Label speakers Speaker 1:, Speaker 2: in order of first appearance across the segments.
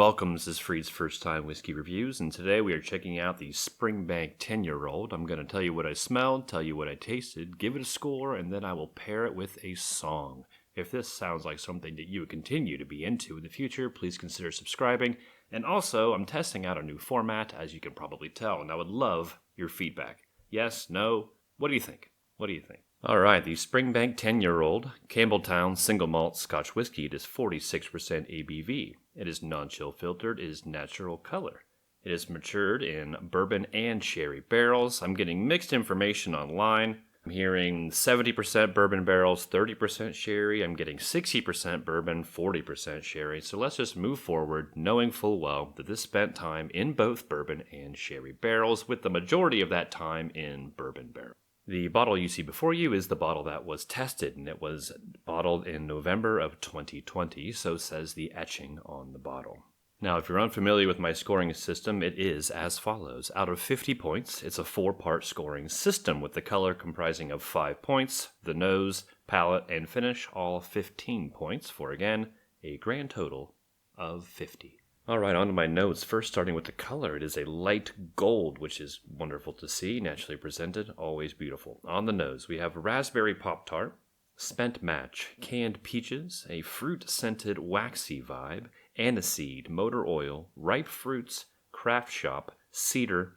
Speaker 1: welcome. This is Freed's First Time Whiskey Reviews, and today we are checking out the Springbank 10-year-old. I'm going to tell you what I smelled, tell you what I tasted, give it a score, and then I will pair it with a song. If this sounds like something that you would continue to be into in the future, please consider subscribing. And also, I'm testing out a new format, as you can probably tell, and I would love your feedback. Yes, no, what do you think? What do you think? All right, the Springbank 10-year-old Campbelltown Single Malt Scotch Whisky. It is 46% ABV. It is non-chill filtered. It is natural color. It is matured in bourbon and sherry barrels. I'm getting mixed information online. I'm hearing 70% bourbon barrels, 30% sherry. I'm getting 60% bourbon, 40% sherry. So let's just move forward, knowing full well that this spent time in both bourbon and sherry barrels, with the majority of that time in bourbon barrels. The bottle you see before you is the bottle that was tested, and it was bottled in November of 2020, so says the etching on the bottle. Now, if you're unfamiliar with my scoring system, it is as follows. Out of 50 points, it's a 4-part scoring system, with the color comprising of 5 points, the nose, palate, and finish, all 15 points, for again, a grand total of 50. All right, on to my notes. First, starting with the color, it is a light gold, which is wonderful to see, naturally presented, always beautiful. On the nose, we have raspberry Pop-Tart, spent match, canned peaches, a fruit-scented waxy vibe, aniseed, motor oil, ripe fruits, craft shop, cedar,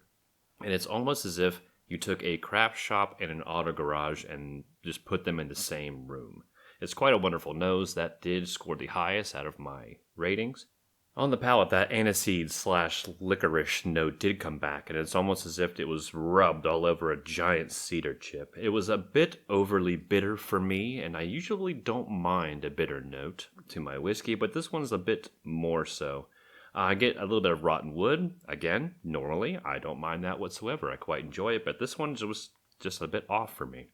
Speaker 1: and it's almost as if you took a craft shop and an auto garage and just put them in the same room. It's quite a wonderful nose. That did score the highest out of my ratings. On the palate, that aniseed/licorice note did come back, and it's almost as if it was rubbed all over a giant cedar chip. It was a bit overly bitter for me, and I usually don't mind a bitter note to my whiskey, but this one's a bit more so. I get a little bit of rotten wood. Again, normally, I don't mind that whatsoever. I quite enjoy it, but this one was just a bit off for me.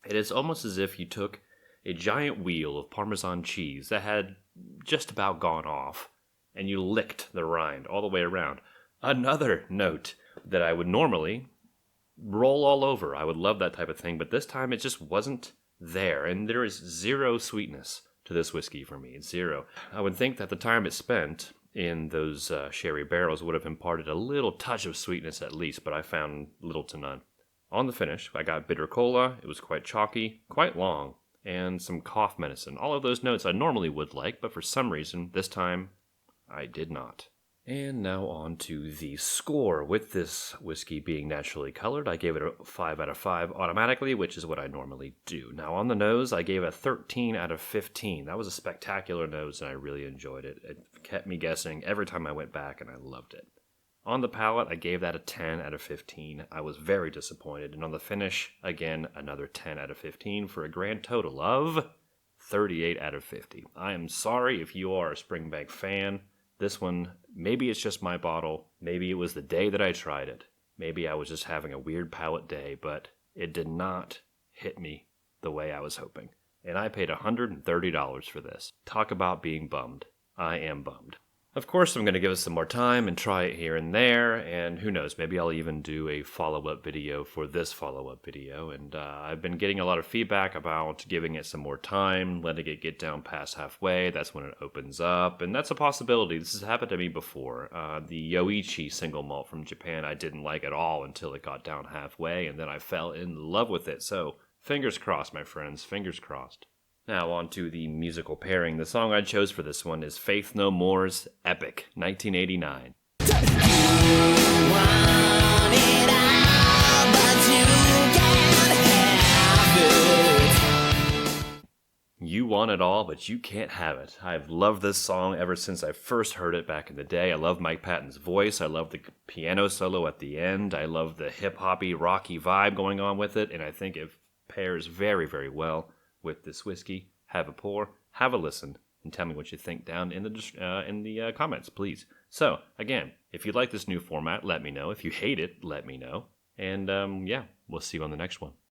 Speaker 1: It is almost as if you took a giant wheel of Parmesan cheese that had just about gone off, and you licked the rind all the way around. Another note that I would normally roll all over. I would love that type of thing, but this time it just wasn't there, and there is zero sweetness to this whiskey for me. Zero. I would think that the time it spent in those sherry barrels would have imparted a little touch of sweetness at least, but I found little to none. On the finish, I got bitter cola. It was quite chalky, quite long, and some cough medicine. All of those notes I normally would like, but for some reason, this time, I did not. And now on to the score. With this whiskey being naturally colored, I gave it a 5 out of 5 automatically, which is what I normally do. Now on the nose, I gave it a 13 out of 15. That was a spectacular nose, and I really enjoyed it. It kept me guessing every time I went back, and I loved it. On the palate, I gave that a 10 out of 15. I was very disappointed. And on the finish, again, another 10 out of 15 for a grand total of 38 out of 50. I am sorry if you are a Springbank fan. This one, maybe it's just my bottle. Maybe it was the day that I tried it. Maybe I was just having a weird palate day, but it did not hit me the way I was hoping. And I paid $130 for this. Talk about being bummed. I am bummed. Of course, I'm going to give it some more time and try it here and there, and who knows, maybe I'll even do a follow-up video for this follow-up video, and I've been getting a lot of feedback about giving it some more time, letting it get down past halfway. That's when it opens up, and that's a possibility. This has happened to me before. The Yoichi single malt from Japan I didn't like at all until it got down halfway, and then I fell in love with it. So, fingers crossed, my friends, fingers crossed. Now on to the musical pairing. The song I chose for this one is Faith No More's Epic, 1989. You want it all, but you can't have it. I've loved this song ever since I first heard it back in the day. I love Mike Patton's voice. I love the piano solo at the end. I love the hip-hoppy, rocky vibe going on with it, and I think it pairs very, very well with this whiskey. Have a pour, have a listen, and tell me what you think down in the comments, please. So, again, if you like this new format, let me know. If you hate it, let me know. And, yeah, we'll see you on the next one.